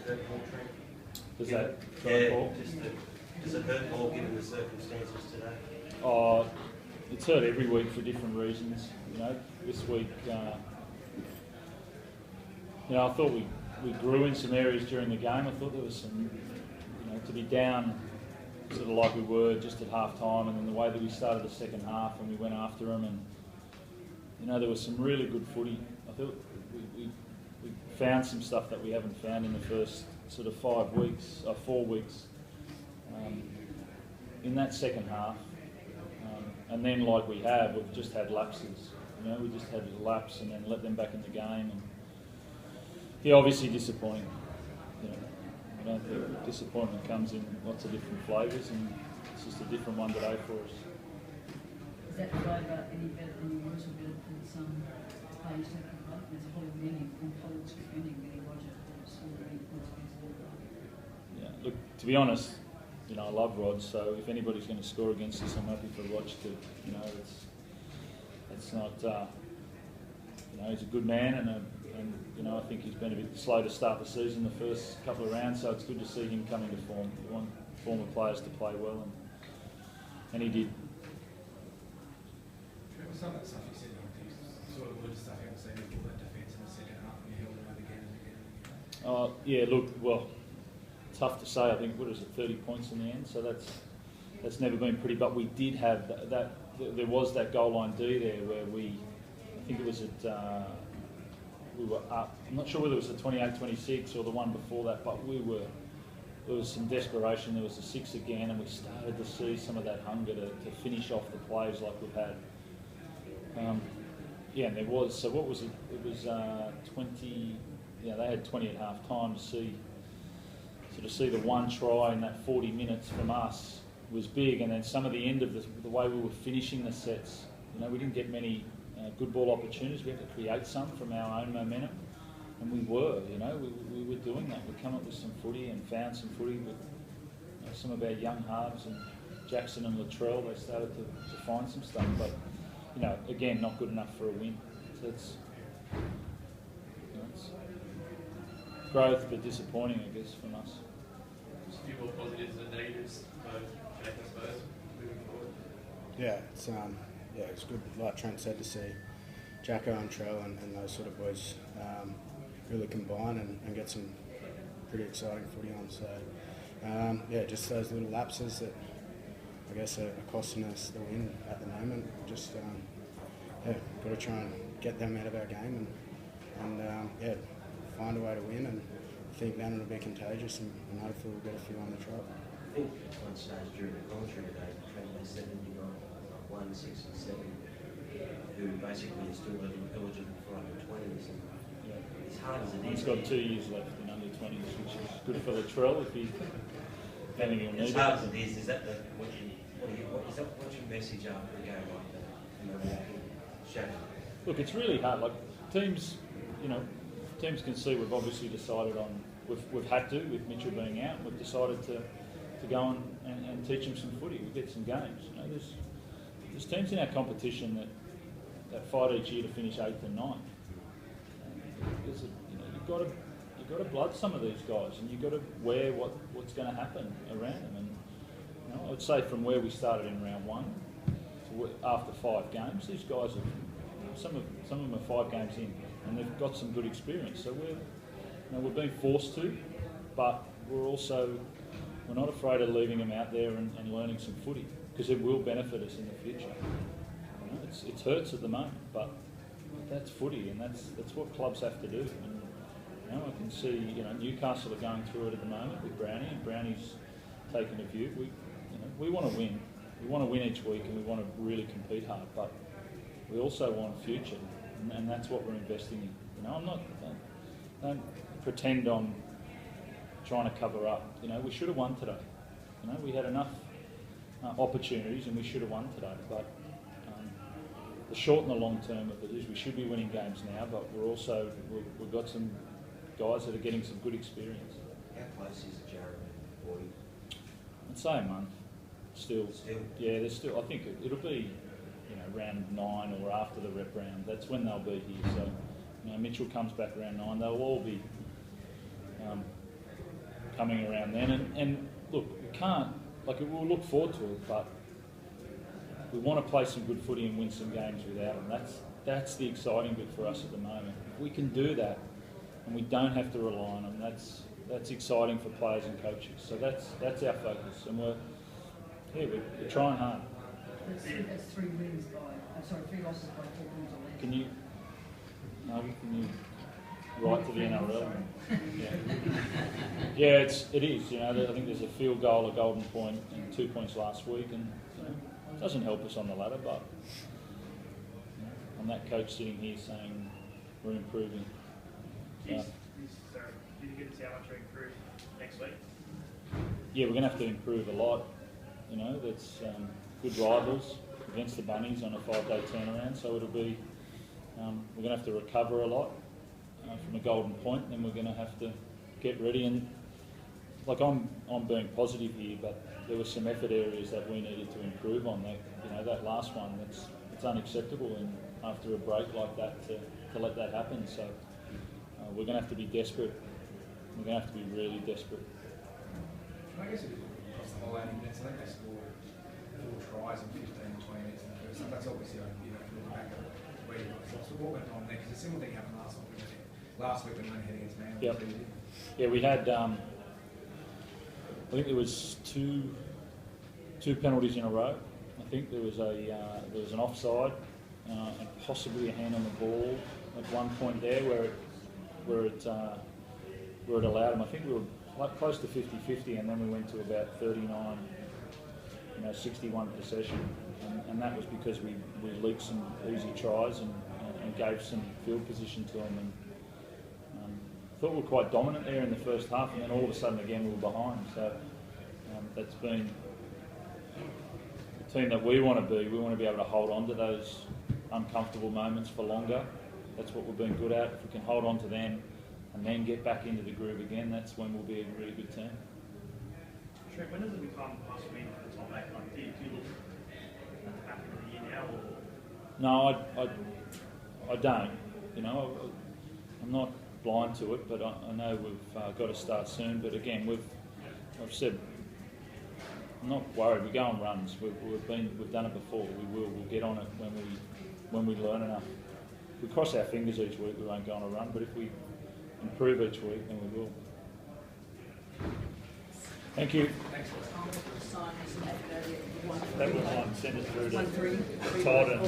hurt Paul Trent? Does that does it hurt Paul given the circumstances today? Oh, it's hurt every week for different reasons. You know, this week, you know, I thought we grew in some areas during the game. I thought there was some, you know, to be down sort of like we were just at half time, and then the way that we started the second half and we went after them, and you know, there was some really good footy. I thought we found some stuff that we haven't found in the first sort of 4 weeks in that second half, and then like we've just had lapses. You know, we just had a lapse and then let them back in the game, and yeah, obviously disappointing. You know, I don't think disappointment comes in lots of different flavours, and it's just a different one today for us. Is that flavour any better than yours, or better than some players taking part? There's Holly winning and Holly's defending getting Roger for any points against the Yeah, look, to be honest, you know, I love Rod, so if anybody's going to score against us, I'm happy for Rog to. You know, it's not. You know, he's a good man, and you know, I think he's been a bit slow to start the season the first couple of rounds, so it's good to see him coming to form. We want former players to play well, and he did. Some of that stuff you said, sort of good stuff you haven't seen before, that defence in the second half, and you held it up again and again. Yeah, look, well, tough to say. I think, what is it, 30 points in the end, so that's never been pretty, but we did have that there was that goal line D there where I think it was at, we were up, I'm not sure whether it was the 28-26 or the one before that, but there was some desperation, there was a 6 again, and we started to see some of that hunger to finish off the plays like we've had. Yeah, and there was, so what was it? It was 20, yeah, they had 20 at half time to see the one try in that 40 minutes from us was big, and then some of the end of the way we were finishing the sets, you know, we didn't get many good ball opportunities. We had to create some from our own momentum, and we were, you know, we were doing that. We come up with some footy and found some footy with some of our young halves, and Jackson and Latrell, they started to find some stuff, but you know, again, not good enough for a win. So it's growth, but disappointing, I guess, from us. Just a few more positives and negatives for Jack, I suppose, moving forward. Yeah, it's good, like Trent said, to see Jacko and Trell and those sort of boys really combine and get some pretty exciting footy on. So, yeah, just those little lapses that I guess are costing us the win at the moment. Just yeah, got to try and get them out of our game and yeah, find a way to win. And I think then it'll be contagious, and hopefully we'll get a few on the trot. I think at one stage during the commentary today, Trent said that you got 1, 6 and 7 who basically are still eligible for under 20s. And as hard as it is, he's got 2 years left in under 20s, which is good for Latrell if he's having a need. As hard as it is that what's your message after a game like that? You know, look, it's really hard. Like teams, you know, teams can see we've obviously decided on. We've had to, with Mitchell being out. We've decided to go and teach them some footy. We get some games. You know, there's teams in our competition that fight each year to finish 8th and 9th. You know, you've got to blood some of these guys, and you've got to wear what's going to happen around them. And you know, I'd say from where we started in round 1 to after 5 games, these guys have some of them are 5 games in, and they've got some good experience. So we're being forced to, but we're not afraid of leaving them out there and learning some footy, because it will benefit us in the future. You know, it hurts at the moment, but that's footy, and that's what clubs have to do. And you know, I can see, you know, Newcastle are going through it at the moment with Brownie, and Brownie's taking a view. We want to win. We want to win each week, and we want to really compete hard, but we also want a future, and that's what we're investing in. You know, don't pretend I'm trying to cover up. You know, we should have won today. You know, we had enough opportunities, and we should have won today. But the short and the long term of it is we should be winning games now, but we've got some guys that are getting some good experience. How close is Jared for you? I'd say a month. Still. Yeah, there's still. I think it'll be, you know, round 9 or after the rep round. That's when they'll be here. So, you know, Mitchell comes back round 9. They'll all be coming around then. And look, we can't, like, we'll look forward to it, but we want to play some good footy and win some games without them. That's the exciting bit for us at the moment. If we can do that and we don't have to rely on them, that's exciting for players and coaches. So that's our focus, and we're trying hard. That's 3 wins by, three losses by 4 points or less. Can you write to the NRL? Yeah, it is. You know, I think there's a field goal, a golden point, and 2 points last week, and it doesn't help us on the ladder. But I'm that coach sitting here saying we're improving. Do you get to see how much we improve next week? Yeah, we're going to have to improve a lot. You know, that's good rivals against the Bunnies on a 5-day turnaround, so it'll be we're going to have to recover a lot from a golden point, and then we're going to have to get ready. And like I'm being positive here, but there were some effort areas that we needed to improve on. That last one, it's unacceptable, and after a break like that to let that happen. So we're going to have to be desperate. We're going to have to be really desperate. I guess if you look across the whole 80 minutes, I think they scored 4 tries in 15 to 20 minutes in the first half. That's obviously, if you look back at where you guys lost. But what went on there? Because a similar thing happened last week when they were heading against Man. Yep. Yeah, we had, I think there was two penalties in a row. I think there was an offside and possibly a hand on the ball at one point there where it allowed them. I think we were close to 50-50, and then we went to about 39, 61 possession, and that was because we leaked some easy tries and gave some field position to them, and thought we were quite dominant there in the first half, and then all of a sudden again we were behind. So that's been the team that we want to be. We want to be able to hold on to those uncomfortable moments for longer. That's what we've been good at. If we can hold on to them and then get back into the groove again, that's when we'll be a really good team. Trent, when does it become must win for the top 8? Like, do you look at the back end of the year now? Or? No, I don't. I'm not blind to it, but I know we've got to start soon. But again, I've said I'm not worried. We go on runs. We've done it before. We'll get on it when we learn enough. If we cross our fingers each week, we won't go on a run. But if we improve each week, then we will. Thank you. Sign this affidavit. That was on. Send it through to 1-3. Todd and